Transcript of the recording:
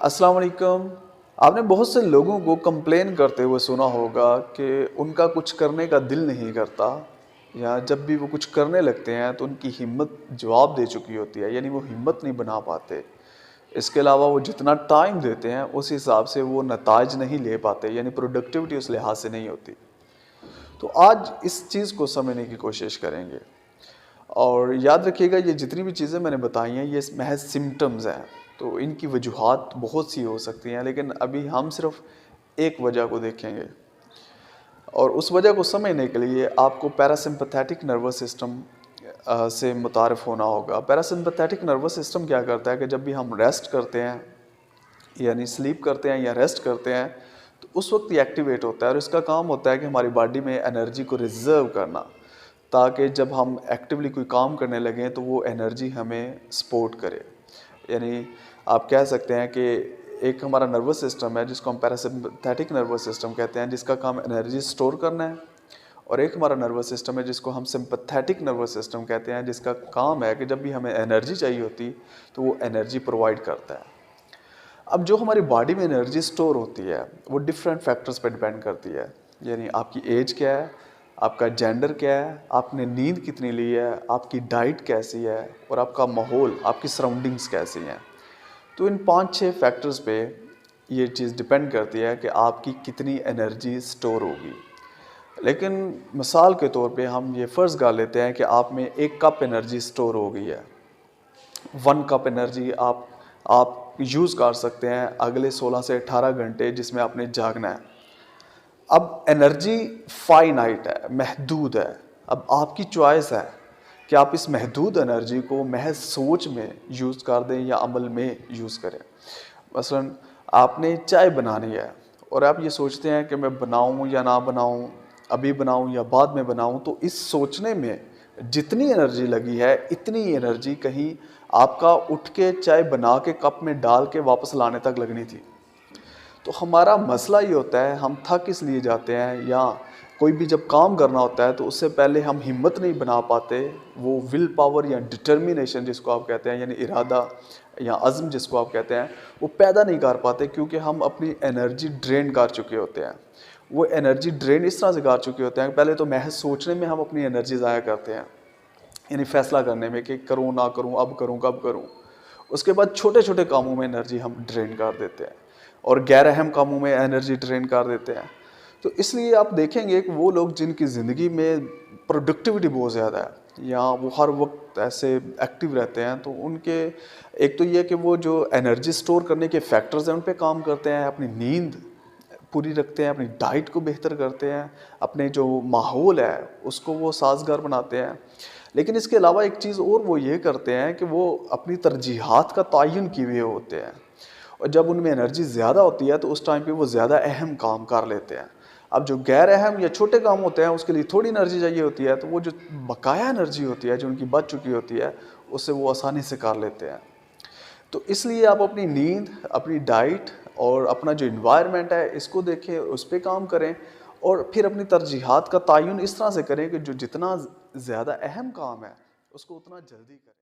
अस्सलाम वालेकुम। आपने बहुत से लोगों को कंप्लेन करते हुए सुना होगा कि उनका कुछ करने का दिल नहीं करता या जब भी वो कुछ करने लगते हैं तो उनकी हिम्मत जवाब दे चुकी होती है, यानी वो हिम्मत नहीं बना पाते। इसके अलावा वो जितना टाइम देते हैं उस हिसाब से वो नताज नहीं ले पाते, यानी प्रोडक्टिविटी उस लिहाज से नहीं होती। तो आज इस चीज़ को समझने की कोशिश करेंगे और याद रखिएगा ये जितनी भी चीज़ें मैंने बताई हैं ये महज सिम्टम्स हैं। तो इनकी वजूहात बहुत सी हो सकती हैं, लेकिन अभी हम सिर्फ एक वजह को देखेंगे और उस वजह को समझने के लिए आपको पैरासिम्पथेटिक नर्वस सिस्टम से मुतारिफ होना होगा। पैरासिम्पथेटिक नर्वस सिस्टम क्या करता है कि जब भी हम रेस्ट करते हैं, यानी स्लीप करते हैं या रेस्ट करते हैं, तो उस वक्त ये एक्टिवेट होता है और इसका काम होता है कि हमारी बॉडी में एनर्जी को रिजर्व करना, ताकि जब हम एक्टिवली कोई काम करने लगें तो वो एनर्जी हमें सपोर्ट करे। यानी आप कह सकते हैं कि एक हमारा नर्वस सिस्टम है जिसको हम पैरासिम्पथेटिक नर्वस सिस्टम कहते हैं, जिसका काम एनर्जी स्टोर करना है, और एक हमारा नर्वस सिस्टम है जिसको हम सिंपैथेटिक नर्वस सिस्टम कहते हैं, जिसका काम है कि जब भी हमें एनर्जी चाहिए होती तो वो एनर्जी प्रोवाइड करता है। अब जो हमारी बॉडी में एनर्जी स्टोर होती है वो डिफरेंट फैक्टर्स पर डिपेंड करती है, यानी आपकी एज क्या है, आपका जेंडर क्या है, आपने नींद कितनी ली है, आपकी डाइट कैसी है और आपका माहौल, आपकी सराउंडिंग्स कैसी हैं। तो इन 5-6 फैक्टर्स पे ये चीज़ डिपेंड करती है कि आपकी कितनी एनर्जी स्टोर होगी। लेकिन मिसाल के तौर पे हम ये फ़र्ज़ कर लेते हैं कि आप में 1 कप एनर्जी स्टोर हो गई है। 1 कप एनर्जी आप यूज़ कर सकते हैं अगले 16 से 18 घंटे जिसमें आपने जागना है। अब एनर्जी फाइनाइट है, महदूद है। अब आपकी चॉइस है कि आप इस महदूद एनर्जी को महज सोच में यूज़ कर दें या अमल में यूज़ करें। मसलन आपने चाय बनानी है और आप ये सोचते हैं कि मैं बनाऊं या ना बनाऊं, अभी बनाऊं या बाद में बनाऊं, तो इस सोचने में जितनी एनर्जी लगी है इतनी एनर्जी कहीं आपका उठ के चाय बना के कप में डाल के वापस लाने तक लगनी थी। तो हमारा मसला ये होता है, हम थक इसलिए जाते हैं या कोई भी जब काम करना होता है तो उससे पहले हम हिम्मत नहीं बना पाते, वो विल पावर या डिटर्मिनेशन जिसको आप कहते हैं, यानी इरादा या अज़्म जिसको आप कहते हैं, वो पैदा नहीं कर पाते क्योंकि हम अपनी एनर्जी ड्रेन कर चुके होते हैं। वो एनर्जी ड्रेन इस तरह से कर चुके होते हैं, पहले तो महज सोचने में हम अपनी एनर्जी ज़ाया करते हैं, यानी फ़ैसला करने में कि करूँ ना करूँ, अब करूँ कब करूँ। उसके बाद छोटे छोटे कामों में एनर्जी हम ड्रेन कर देते हैं और गैर अहम कामों में एनर्जी ड्रेन कर देते हैं। तो इसलिए आप देखेंगे कि वो लोग जिनकी ज़िंदगी में प्रोडक्टिविटी बहुत ज़्यादा है या वो हर वक्त ऐसे एक्टिव रहते हैं, तो उनके एक तो ये कि वो जो एनर्जी स्टोर करने के फैक्टर्स हैं उन पे काम करते हैं, अपनी नींद पूरी रखते हैं, अपनी डाइट को बेहतर करते हैं, अपने जो माहौल है उसको वो साज़गार बनाते हैं। लेकिन इसके अलावा एक चीज़ और वो ये करते हैं कि वो अपनी तरजीहात का तयन किए हुए होते हैं और जब उनमें एनर्जी ज़्यादा होती है तो उस टाइम पे वो ज़्यादा अहम काम कर लेते हैं। अब जो गैर अहम या छोटे काम होते हैं उसके लिए थोड़ी एनर्जी चाहिए होती है, तो वो जो बकाया एनर्जी होती है जो उनकी बच चुकी होती है उससे वो आसानी से कर लेते हैं। तो इसलिए आप अपनी नींद, अपनी डाइट और अपना जो एनवायरनमेंट है इसको देखें, उस पे काम करें और फिर अपनी तरजीहात का तयन इस तरह से करें कि जो जितना ज़्यादा अहम काम है उसको उतना जल्दी करें।